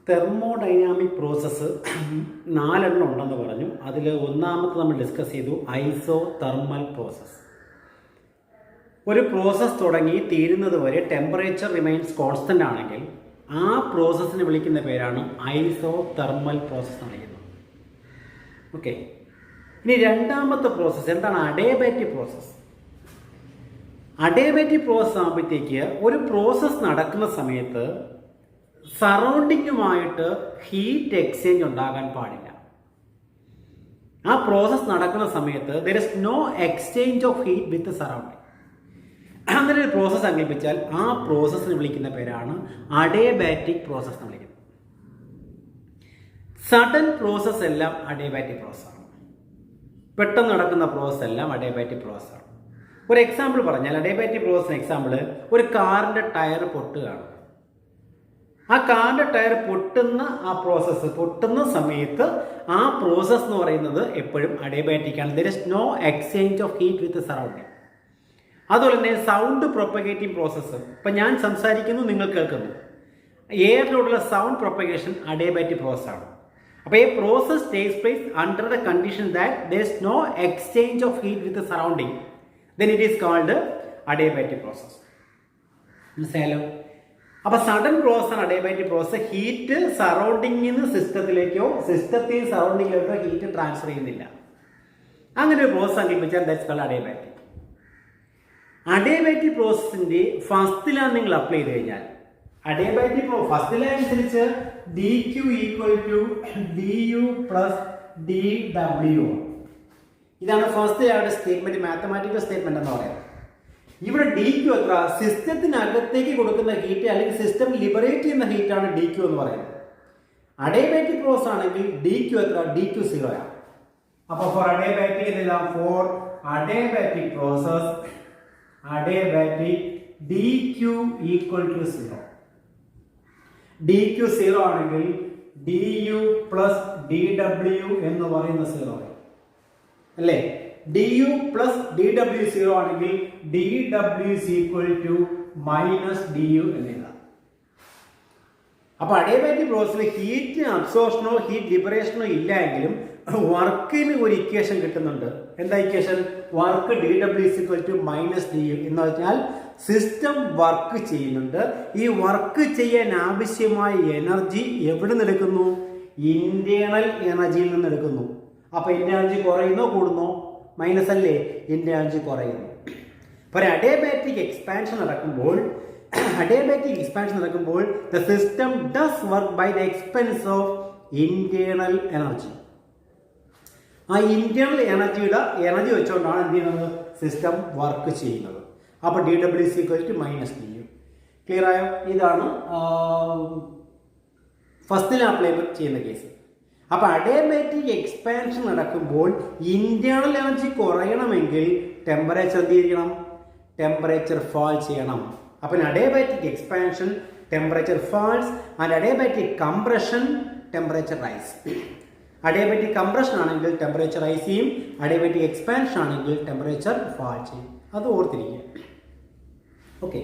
Thermodynamic process 4 എണ്ണം ഉണ്ടെന്ന് പറഞ്ഞു. അതിൽ ഒന്നാമത്തെ നമ്മൾ ഡിസ്കസ് ചെയ്തു ഐസോ തെർമൽ പ്രോസസ്സ്. ഒരു പ്രോസസ്സ് തുടങ്ങി തീരുന്നത് വരെ ടെമ്പറേച്ചർ റിമൈൻസ് കോൺസ്റ്റൻ്റ് ആണെങ്കിൽ ആ പ്രോസസ്സിനെ വിളിക്കുന്ന പേരാണ് ഐസോ തെർമൽ പ്രോസസ്സ് എന്ന് വിളിക്കുന്നത്. ഓക്കെ, ഇനി രണ്ടാമത്തെ പ്രോസസ്സ് എന്താണ്? Adiabatic process. അഡിയബാറ്റിക് പ്രോസസ്സ് ആകുമ്പോഴത്തേക്ക് ഒരു പ്രോസസ്സ് നടക്കുന്ന സമയത്ത് സറൗണ്ടിങ്ങുമായിട്ട് ഹീറ്റ് എക്സ്ചേഞ്ച് ഉണ്ടാകാൻ പാടില്ല. ആ പ്രോസസ്സ് നടക്കുന്ന സമയത്ത് there is no exchange of heat with surrounding. അങ്ങനെ ഒരു പ്രോസസ്സ് സങ്കല്പിച്ചാൽ ആ പ്രോസസ്സിന് വിളിക്കുന്ന പേരാണ് അഡിയബാറ്റിക് പ്രോസസ്സ് എന്ന് വിളിക്കുന്നത്. സഡൻ പ്രോസസ്സ് എല്ലാം അഡിയബാറ്റിക് പ്രോസസ്സാണ്. പെട്ടെന്ന് നടക്കുന്ന പ്രോസസ്സ് എല്ലാം അഡിയബാറ്റിക് പ്രോസസ്സാണ്. ഒരു എക്സാമ്പിൾ പറഞ്ഞാൽ അഡിയബാറ്റിക് പ്രോസസ്സിന് എക്സാമ്പിൾ, ഒരു കാറിൻ്റെ ടയർ പൊട്ടുകയാണ്. ആ കാറിൻ്റെ ടയർ പൊട്ടുന്ന സമയത്ത് ആ പ്രോസസ്സ് എന്ന് പറയുന്നത് എപ്പോഴും അഡിയബാറ്റിക് ആണ്. There is no exchange of heat with surrounding. അതുപോലെ തന്നെ സൗണ്ട് പ്രൊപ്പഗേറ്റിംഗ് പ്രോസസ്സ്. ഇപ്പം ഞാൻ സംസാരിക്കുന്നു, നിങ്ങൾ കേൾക്കുന്നു. എയറിലൂടെയുള്ള സൗണ്ട് പ്രൊപ്പഗേഷൻ അഡിയബാറ്റിക് പ്രോസസ്സാണ്. അപ്പോൾ ഈ process takes place under the condition that there is no exchange of heat with surrounding. Then it is called adiabatic process. മനസ്സിലായല്ലോ? അപ്പോൾ സഡൻ പ്രോസസ്സാണ് അഡിയബാറ്റിക് പ്രോസസ്. ഹീറ്റ് സറൗണ്ടിങ്ങിൽ നിന്ന് സിസ്റ്റത്തിലേക്കോ സിസ്റ്റത്തിൽ നിന്ന് സറൗണ്ടിങ്ങിലേക്കോ ഹീറ്റ് ട്രാൻസ്ഫർ ചെയ്യുന്നില്ല. അങ്ങനെ ഒരു പ്രോസസ് സങ്കല്പിച്ചാൽ ദാറ്റ്സ് കോൾഡ് അഡിയബാറ്റിക്. അഡിയബാറ്റിക് പ്രോസസ്സിൻ്റെ ഫസ്റ്റ് ലാ നിങ്ങൾ അപ്ലൈ ചെയ്ത് കഴിഞ്ഞാൽ അഡിയബാറ്റിക് ഫസ്റ്റ് ലാ അനുസരിച്ച് D Q equal to D U plus D W. ഇതാണ് ഫസ്റ്റ് ലായുടെ സ്റ്റേറ്റ്മെന്റ്, മാത്തമാറ്റിക്കൽ സ്റ്റേറ്റ്മെന്റ് എന്ന് പറയുന്നത്. ഇവിടെ ഡി ക്യു എത്ര? സിസ്റ്റത്തിനകത്തേക്ക് കൊടുക്കുന്ന ഹീറ്റ് അല്ലെങ്കിൽ സിസ്റ്റം ലിബറേറ്റ് ചെയ്യുന്ന ഹീറ്റാണ് ഡി ക്യു എന്ന് പറയുന്നത്. അഡിയബാറ്റിക് പ്രോസസ് ആണെങ്കിൽ ഡി ക്യു എത്ര? ഡി ക്യു 0 ആണ്. അപ്പോൾ ഫോർ അഡിയബാറ്റിക് ഇതെല്ലാം for adiabatic process adiabatic D Q equal to 0. D Q 0 ആണെങ്കിൽ D U plus D W എന്ന് പറയുന്ന 0 അല്ലേ? D U plus D W 0 ആണെങ്കിൽ D W is equal to minus D U എന്നെഴുതാം. അപ്പോൾ അഡിയബാറ്റിക് പ്രോസസ്സിൽ heat അബ്സോർഷനോ heat ലിബറേഷനോ ഇല്ല എങ്കിലും വർക്കിന് ഒരു ഇക്വേഷൻ കിട്ടുന്നുണ്ട്. എന്താ equation? Work D W is equal to minus D U എന്ന് പറഞ്ഞാൽ സിസ്റ്റം വർക്ക് ചെയ്യുന്നുണ്ട്. ഈ വർക്ക് ചെയ്യാൻ ആവശ്യമായ എനർജി എവിടെ നിന്ന് എടുക്കുന്നു? ഇന്റേണൽ എനർജിയിൽ നിന്ന് എടുക്കുന്നു. അപ്പോൾ ഇന്റേണൽ എനർജി കുറയുന്നോ കൂടുന്നോ? മൈനസ് അല്ലേ? ഇന്റേണൽ എനർജി കുറയുന്നു. അപ്പോൾ അഡിയബാറ്റിക് എക്സ്പാൻഷൻ നടക്കുമ്പോൾ the system does work by the expense of internal energy. ആ ഇന്റേണൽ എനർജി വെച്ചുകൊണ്ടാണ് എന്ത് ചെയ്യുന്നത്? സിസ്റ്റം വർക്ക് ചെയ്യുന്നത്. അപ്പോൾ D W is equal to minus D U. Clear ആയോ? ഇതാണ് ഫസ്റ്റിൽ അപ്ലൈ ചെയ്യുന്ന കേസ്. അപ്പോൾ അഡിയബാറ്റിക് എക്സ്പാൻഷൻ നടക്കുമ്പോൾ ഇന്റേണൽ എനർജി കുറയണമെങ്കിൽ ടെമ്പറേച്ചർ എന്ത് ചെയ്യണം? ടെമ്പറേച്ചർ ഫാൾ ചെയ്യണം. അപ്പോൾ adiabatic expansion temperature false and adiabatic compression temperature rise. Adiabatic compression ആണെങ്കിൽ ടെമ്പറേച്ചർ റൈസ് ചെയ്യും, അഡിയബാറ്റിക് എക്സ്പാൻഷൻ ആണെങ്കിൽ ടെമ്പറേച്ചർ ഫാൾ ചെയ്യും. അത് ഓർത്തിരിക്കുക. ഓക്കെ,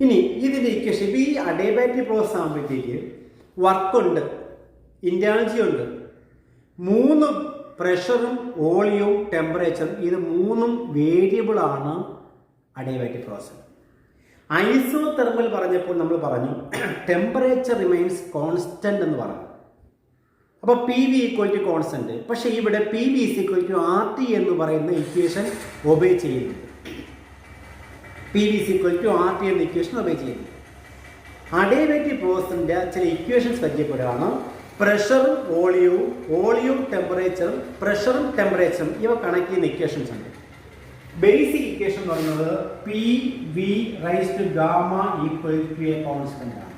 ഇനി ഇതിൻ്റെ ഇക്വേഷൻ ഈ അഡിയബാറ്റിക് പ്രോസസ് ആകുമ്പോഴത്തേക്ക് വർക്കുണ്ട്, ഇന്റേണൽ ഉണ്ട്, 3 പ്രഷറും വോളിയവും ടെമ്പറേച്ചറും, ഇത് 3 വേരിയബിൾ ആണ് അഡിയബാറ്റിക് പ്രോസസ്. ഐസോ തെർമൽ പറഞ്ഞപ്പോൾ നമ്മൾ പറഞ്ഞു ടെമ്പറേച്ചർ റിമൈൻസ് കോൺസ്റ്റന്റ് എന്ന് പറഞ്ഞു. അപ്പോൾ P V equal to constant. പക്ഷേ ഇവിടെ P V is equal to R T എന്ന് പറയുന്ന ഇക്വേഷൻ ഒബേ ചെയ്യുന്നുണ്ട്. P V is equal to R T എന്ന ഇക്വേഷൻ ഒബേ ചെയ്യുന്നുണ്ട്. അഡിയബാറ്റിക് പ്രോസസ്സിൻ്റെ ചില ഇക്വേഷൻസ് പരിചയപ്പെടുകയാണ്. പ്രഷറും വോളിയവും ടെമ്പറേച്ചറും, പ്രഷറും ടെമ്പറേച്ചറും ഇവ കണക്ട് ചെയ്യുന്ന ഇക്വേഷൻസ് ഉണ്ട്. ബേസിക് ഇക്വേഷൻ എന്ന് പറയുന്നത് P V raise to gamma equal to a constant ആണ്.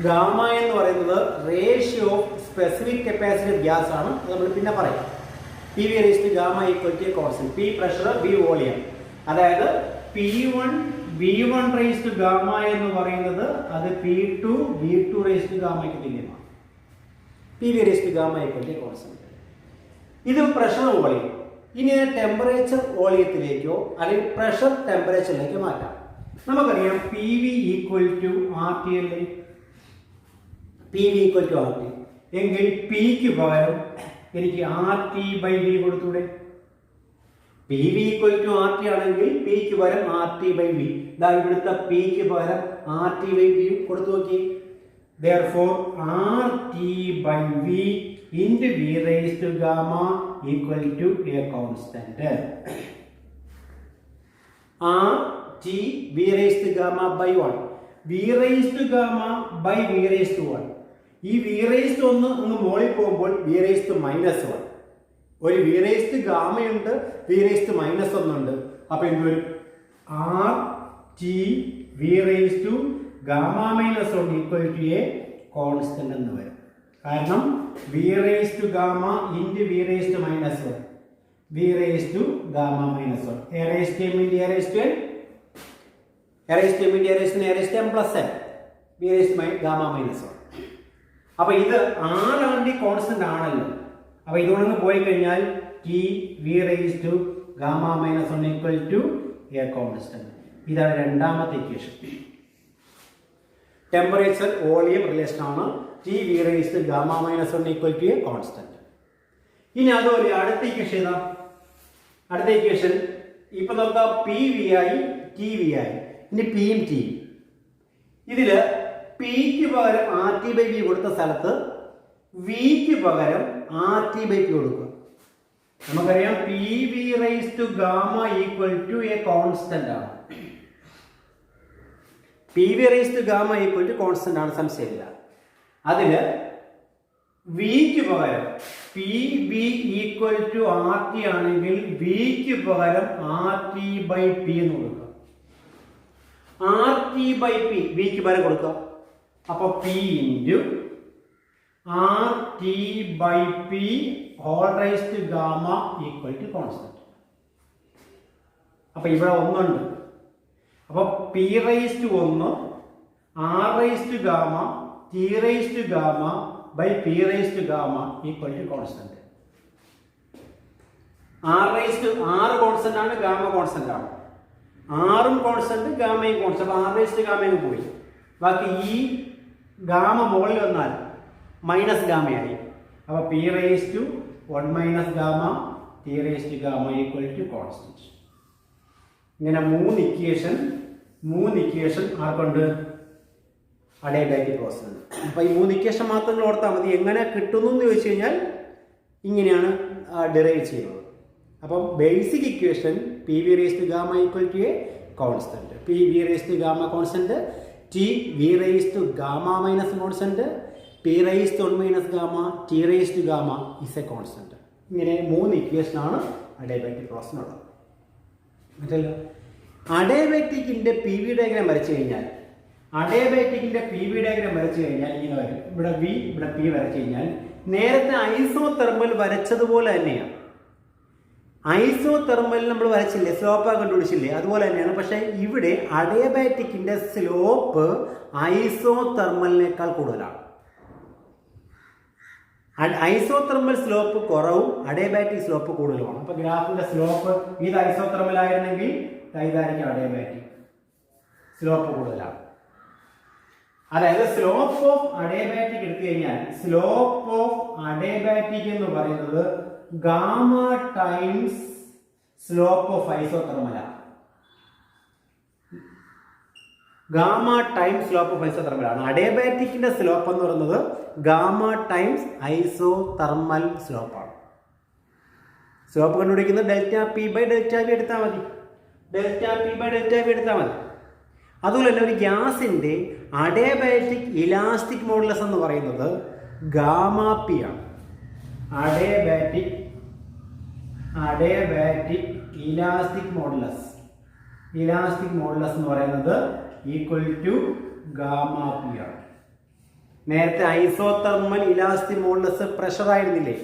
ഗാമ എന്ന് പറയുന്നത് ratio of specific capacity of gas ആണ്. അത് നമ്മൾ പിന്നെ പറയാം. P V raise to gamma equal to a constant. P pressure, B volume. അതായത് V1 റൈസ് ടു ഗാമ എന്ന് പറയുന്നത് അത് V2 റൈസ് ടു ഗാമയ്ക്ക് തുല്യമാണ്. P V raise to gamma equal to a constant. ഇത് പ്രഷർ വോളിയം. ഇനി temperature വോളിയത്തിലേക്കോ അല്ലെങ്കിൽ പ്രഷർ ടെമ്പറേച്ചറിലേക്കോ മാറ്റാം. നമുക്കറിയാം P V equal to R T അല്ലേ? P V equal to R T എങ്കിൽ പിക്ക് പകരം എനിക്ക് ആർ ടി ബൈ വി കൊടുത്തൂടെ? P V equal to R T ആണെങ്കിൽ പിക്ക് പകരം ആർ ടി ബൈ വി. ഇതാ ഇവിടുത്തെ പിക്ക് പകരം ആർ ടി ബൈ വി കൊടുത്തു നോക്കി. Therefore, RT by V into V raised to gamma equal to a constant. RT V raised to gamma by 1. V raised to gamma by V raised to 1. ഈ V raised to ഒന്ന് മോളിൽ പോകുമ്പോൾ V raised to minus 1. ഒരു V raised to gamma ഉണ്ട്, V raised to minus 1 ഉണ്ട്. അപ്പൊ എന്ത് വരും? RT V raised to gamma minus 1 equal to a constant എന്ന് വരും. കാരണം V raise to gamma into V raise to minus 1, V raise to gamma minus 1, A raise to M into A raise to N, A raise to M into A raise to A raise to M plus N, V raise to gamma minus 1. അപ്പൊ ഇത് ആറാണ്ടി constant ആണല്ലോ. അപ്പൊ ഇതുകൊണ്ടൊന്ന് പോയി കഴിഞ്ഞാൽ T V raise to gamma minus 1 equal to a constant. ഇതാണ് രണ്ടാമത്തെ equation. Temperature volume relation ആണ്. T V raise to gamma minus 1 equal to a constant. ഇനി അതുപോലെ അടുത്ത ഇക്വേഷൻ ഏതാ? അടുത്ത ഇക്വേഷൻ ഇപ്പൊ നോക്കാം. പി വി ആയി ടി വി ആയി. ഇനി പിയും ടിയും. ഇതില് പിക്ക് പകരം ആർ ടി ബൈ വി കൊടുത്ത സ്ഥലത്ത് വിക്ക് പകരം ആർ ടി ബൈ പി കൊടുക്കുക. നമുക്കറിയാം P V raise to gamma equal to a constant ആണ്. P V raise to gamma equal to constant ആണ്, സംശയമില്ല. അതില് വിക്ക് പകരം P V equal to R T ആണെങ്കിൽ വിക്ക് പകരം ആർ ടി ബൈ പി എന്ന് കൊടുക്കുക. ആർ ടി ബൈ പി വിക്ക് പകരം കൊടുക്കുക. അപ്പൊ P into R T by P whole raise to gamma equal to constant. അപ്പൊ ഇവിടെ ഒന്നുണ്ട്. അപ്പൊ P raise to 1, R raise to gamma, T raise to gamma by P raise to gamma equal to constant. R raise to ആറ് constant ആണ്, gamma constant ആണ്. ആറും constant ഗാമയും constant. അപ്പൊ ആർ റേസ് ടു ഗാമയും പോയി. ബാക്കി ഈ ഗാമ മുകളിൽ വന്നാൽ മൈനസ് ഗാമയായി. അപ്പൊ P raise to 1 minus gamma, T raise to gamma equal to constant. ഇങ്ങനെ മൂന്ന് ഇക്വേഷൻ ആർക്കുണ്ട്? Adiabatic process. അപ്പൊ ഈ മൂന്ന് ഇക്വേഷൻ മാത്രം ഓർത്താൽ മതി. എങ്ങനെ കിട്ടുന്നു എന്ന് ചോദിച്ചു കഴിഞ്ഞാൽ ഇങ്ങനെയാണ് ഡിറൈവ് ചെയ്യുന്നത്. അപ്പം basic equation P V raise to gamma equal to a constant, P V raise to gamma constant, T V raise to gamma minus constant, P raise to 1 minus gamma, T raise to gamma is a constant. ഇങ്ങനെ മൂന്ന് ഇക്വേഷനാണ് adiabatic പ്രോസസ്സിനുള്ളത്. മറ്റല്ലോ അഡിയബാറ്റിക്കിന്റെ P V diagram വരച്ചു കഴിഞ്ഞാൽ, ഇങ്ങനെ വരും. ഇവിടെ വി, ഇവിടെ പി വരച്ചു കഴിഞ്ഞാൽ നേരത്തെ ഐസോതെർമൽ വരച്ചതുപോലെ തന്നെയാണ്. ഐസോതെർമൽ നമ്മൾ വരച്ചില്ലേ, സ്ലോപ്പ് കണ്ടുപിടിച്ചില്ലേ, അതുപോലെ തന്നെയാണ്. പക്ഷെ ഇവിടെ അഡിയബാറ്റിക്കിന്റെ സ്ലോപ്പ് ഐസോതെർമലിനേക്കാൾ കൂടുതലാണ്. ഐസോതെർമൽ സ്ലോപ്പ് കുറവും അഡിയബാറ്റിക് സ്ലോപ്പ് കൂടുതലുമാണ്. അപ്പൊ ഗ്രാഫിന്റെ സ്ലോപ്പ് ഇത് ഐസോതെർമൽ ആയിരുന്നെങ്കിൽ ഇതായിരിക്കും അഡിയബാറ്റിക്, സ്ലോപ്പ് കൂടുതലാണ്. അതായത് സ്ലോപ്പ് ഓഫ് അഡിയബാറ്റിക് എടുത്തു കഴിഞ്ഞാൽ സ്ലോപ്പ് ഓഫ് അഡിയബാറ്റിക് എന്ന് പറയുന്നത് ഗാമ ടൈംസ് സ്ലോപ്പ് ഓഫ് ഐസോതെർമലാണ്. ഗാമ ടൈംസ് സ്ലോപ്പ് ഓഫ് ഐസോതെർമലാണ്. അഡിയബാറ്റിക്കിന്റെ സ്ലോപ്പ് എന്ന് പറയുന്നത് ഗാമ ടൈംസ് ഐസോതെർമൽ സ്ലോപ്പാണ്. സ്ലോപ്പ് കണ്ടുപിടിക്കുന്നത് delta P by delta V എടുത്താൽ മതി. അതുപോലെ തന്നെ ഒരു ഗ്യാസിന്റെ അഡിയബാറ്റിക് ഇലാസ്റ്റിക് മോഡുലസ് എന്ന് പറയുന്നത് ഗാമ പി ആണ്. അഡിയബാറ്റിക് ഇലാസ്റ്റിക് മോഡുലസ് എന്ന് പറയുന്നത് ഈക്വൽ ടു ഗാമ പി ആണ്. നേരത്തെ ഐസോതെർമൽ ഇലാസ്റ്റിക് മോഡുലസ് പ്രഷർ ആയിരുന്നില്ലേ?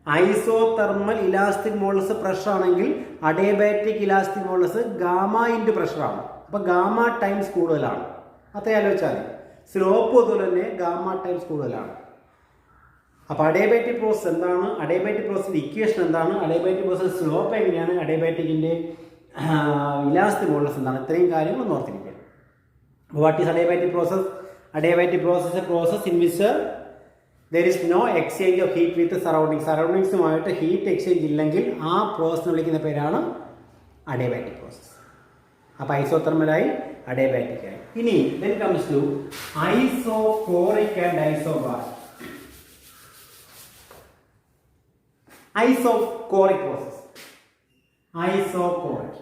ഐസോതെർമൽ ഇലാസ്റ്റിക് മോഡുലസ് പ്രഷർ ആണെങ്കിൽ adiabatic elastic modulus gamma into pressure ആണ്. അപ്പൊ ഗാമ ടൈംസ് കൂടുതലാണ്. അത്ര ആലോചിച്ചാൽ മതി. സ്ലോപ്പ് അതുപോലെ തന്നെ ഗാമ ടൈംസ് കൂടുതലാണ്. അപ്പൊ അഡിയബാറ്റിക് പ്രോസസ് എന്താണ്? അഡിയബാറ്റിക് പ്രോസസിന്റെ ഇക്വേഷൻ എന്താണ്? അഡിയബാറ്റിക് പ്രോസസ് സ്ലോപ്പ് എങ്ങനെയാണ്? അഡിയബാറ്റിക്കിന്റെ ഇലാസ്റ്റിക് മോഡുലസ് എന്താണ്? ഇത്രയും കാര്യങ്ങൾ ഒന്ന് ഓർത്തിരിക്കുക. What is adiabatic process? Adiabatic process is a process in which there is no exchange of heat with the surroundings. Surroundings heat exchange ഇല്ലെങ്കിൽ ആ പ്രോസസ്സിനെ വിളിക്കുന്ന പേരാണ് adiabatic process. അപ്പോൾ isothermal ആയി adiabatic ആയി. ഇനി then comes to isochoric and isobaric. Isochoric process. Isochoric.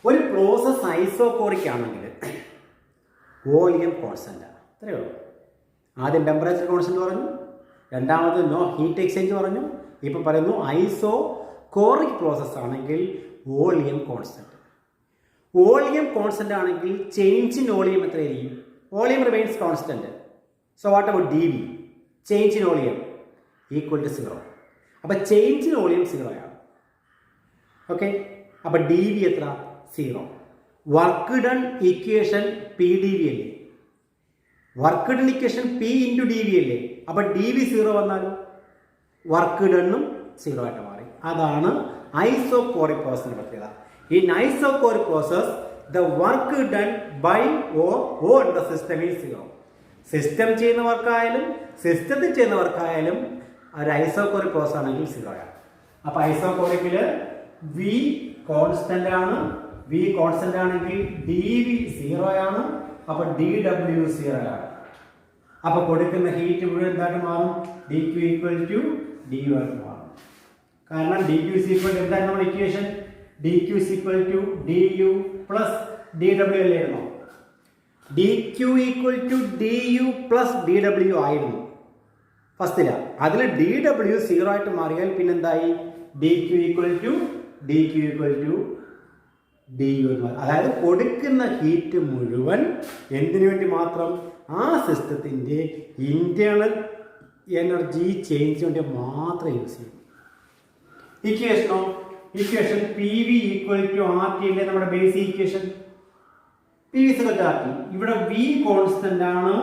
ഒരു process isochoric ആണെങ്കിൽ വോളിയം കോൺസ്റ്റന്റ് ആണ്. അത്രയേ ഉള്ളൂ. ആദ്യം ടെമ്പറേച്ചർ കോൺസ്റ്റന്റ് പറഞ്ഞു, രണ്ടാമത് നോ ഹീറ്റ് എക്സ്ചേഞ്ച് പറഞ്ഞു, ഇപ്പം പറയുന്നു ഐസോകോറിക് പ്രോസസ് ആണെങ്കിൽ വോളിയം കോൺസ്റ്റന്റ്. വോളിയം കോൺസ്റ്റന്റ് ആണെങ്കിൽ ചേഞ്ച് ഇൻ വോളിയം എത്രയായിരിക്കും? Volume remains constant. So what about D V? Change in volume equal to 0. അപ്പം ചേഞ്ച് ഇൻ വോളിയം 0 ആണ്. ഓക്കെ, അപ്പം ഡി വി എത്ര? 0. Work done equation P D V അല്ലേ? Work done equation P into D V അല്ലേ? അപ്പം D V 0 വന്നാലും work ഡണ്ണും 0 ആയിട്ട് മാറി. അതാണ് ഐസോകോറിക് പ്രോസസ്സിന്റെ പ്രത്യേകത. In isochoric process the work done by on the system is 0. System ചെയ്യുന്ന വർക്കായാലും സിസ്റ്റത്തിൽ ചെയ്യുന്ന വർക്കായാലും ഒരു ഐസോകോറിക് പ്രോസസ് ആണെങ്കിൽ 0 ആണ്. അപ്പം ഐസോകോറിക്കിൽ വി കോൺസ്റ്റന്റ് ആണ്. വി കോൺസ്റ്റന്റ് ആണെങ്കിൽ ഡി വി 0 ആണ്. അപ്പൊ ഡി ഡബ്ല്യു 0 ആണ്. അപ്പൊ കൊടുക്കുന്ന ഹീറ്റ് മുഴുവൻ എന്തായിട്ട് മാറും? D Q equal to D U ആയിട്ട് മാറും. കാരണം ഡി ക്യു ഈക്വൽ എന്താണ് നമ്മുടെ equation? D Q equal to D U plus D W അല്ലായിരുന്നോ? D Q equal to D U plus D W ആയിരുന്നു ഫസ്റ്റില. അതിൽ ഡി ഡബ്ല്യു 0 ആയിട്ട് മാറിയാൽ പിന്നെന്തായി? D Q equal to D Q equal to D U എന്ന് പറയും. അതായത് കൊടുക്കുന്ന ഹീറ്റ് മുഴുവൻ എന്തിനു വേണ്ടി മാത്രം? ആ സിസ്റ്റത്തിൻ്റെ ഇന്റേണൽ എനർജി ചേഞ്ച് വേണ്ടി മാത്രം യൂസ് ചെയ്യും. ഇക്വേഷനോ? Equation P V equal to R T അല്ലേ നമ്മുടെ basic equation? P V equal to R T. ഇവിടെ വി കോൺസ്റ്റന്റ് ആണ്,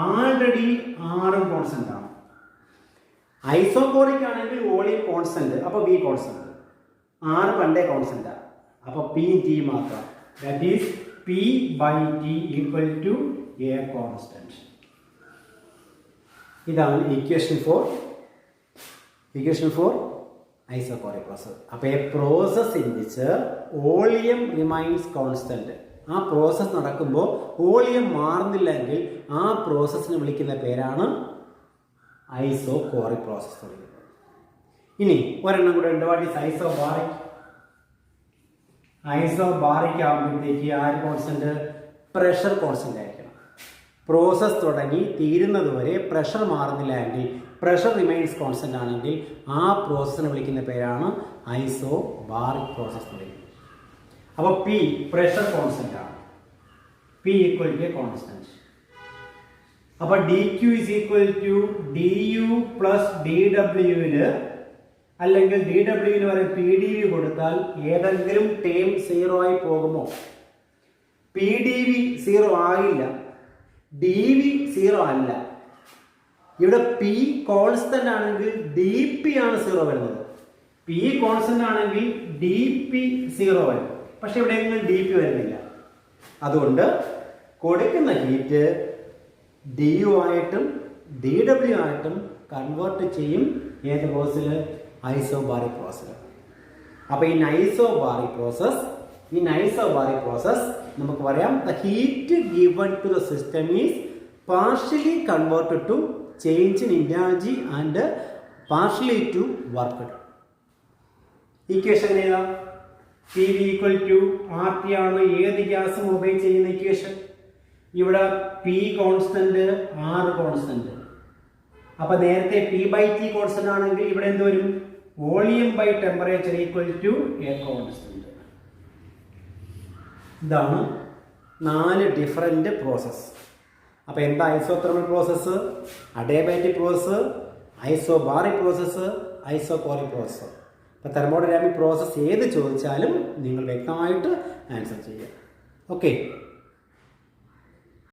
ആൾറെഡി ആറും കോൺസ്റ്റന്റ് ആണ്. ഐസോകോറിക് ആണെങ്കിൽ വോളിയം കോൺസ്റ്റന്റ്, അപ്പൊ വി കോൺസ്റ്റന്റ്, ആറ് പണ്ടേ കോൺസ്റ്റന്റ്. അപ്പൊ പി ടി മാത്രം. That is P by T equal to a constant. ഇതാണ് ഇക്വേഷൻ ഫോർ ഐസോകോറിക് പ്രോസസ്. അപ്പൊ a process in which volume remains constant. ആ പ്രോസസ് നടക്കുമ്പോൾ വോളിയം മാറുന്നില്ലെങ്കിൽ ആ പ്രോസസ്സിനെ വിളിക്കുന്ന പേരാണ് ഐസോകോറിക് പ്രോസസ് വിളിക്കുന്നത്. ഇനി ഒരെണ്ണം കൂടെ ഉണ്ട്. What is isobaric? ഐസോബാറിക് ആകുമ്പോഴത്തേക്ക് ആര് കോൺസ്റ്റന്റ്? പ്രഷർ കോൺസ്റ്റന്റ് ആയിരിക്കണം. പ്രോസസ് തുടങ്ങി തീരുന്നത് വരെ പ്രഷർ മാറുന്നില്ല എങ്കിൽ, പ്രഷർ റിമൈൻസ് കോൺസ്റ്റന്റ് ആണെങ്കിൽ ആ പ്രോസസ്സിനെ വിളിക്കുന്ന പേരാണ് ഐസോബാറിക് പ്രോസസ് വിളിക്കുന്നത്. അപ്പോൾ പി പ്രഷർ കോൺസ്റ്റന്റ് ആണ്. P equal to constant. അപ്പൊ D Q is equal to D U plus D ഡബ്ല്യുവിന്, അല്ലെങ്കിൽ ഡി ഡബ്ല്യുവിന് വരെ പി ഡി വി കൊടുത്താൽ ഏതെങ്കിലും ടേം 0 ആയി പോകുമോ? പി ഡി വി 0 ആകില്ല, ഡി വി 0 അല്ല. ഇവിടെ പി കോൺസ്റ്റന്റ് ആണെങ്കിൽ ഡി പി ആണ് 0 വരുന്നത്. പി കോൺസ്റ്റന്റ് ആണെങ്കിൽ ഡി പി 0 വരും. പക്ഷെ ഇവിടെ എങ്കിലും ഡി പി വരുന്നില്ല. അതുകൊണ്ട് കൊടുക്കുന്ന ഹീറ്റ് ഡി യു ആയിട്ടും ഡി ഡബ്ല്യു ആയിട്ടും കൺവേർട്ട് ചെയ്യും. ഏത് പ്രോസസ്സിൽ? ഐസോബാറിക് പ്രോസസ്സിൽ. അപ്പൊ ഈ ഐസോബാറിക് പ്രോസസ് നമുക്ക് പറയാം the heat given to the system is partially converted to change in energy and partially to work done. Equation ഏതാ? P V equal to R T ആണ് ഏത് ഗ്യാസും ഒബേ ചെയ്യുന്ന ഇക്വേഷൻ. ഇവിടെ പി കോൺസ്റ്റന്റ്, ആർ കോൺസ്റ്റന്റ്. അപ്പൊ നേരത്തെ P by T constant ആണെങ്കിൽ ഇവിടെ എന്ത് വരും? Volume by temperature equal to a constant. ഇതാണ് 4 ഡിഫറെന്റ് പ്രോസസ്. അപ്പൊ എന്താ isothermal process, adiabatic process, isobaric process, isochoric process. അപ്പൊ തെർമോഡൈനാമിക് പ്രോസസ് ഏത് ചോദിച്ചാലും നിങ്ങൾ വ്യക്തമായിട്ട് ആൻസർ ചെയ്യുക. ഓക്കെ.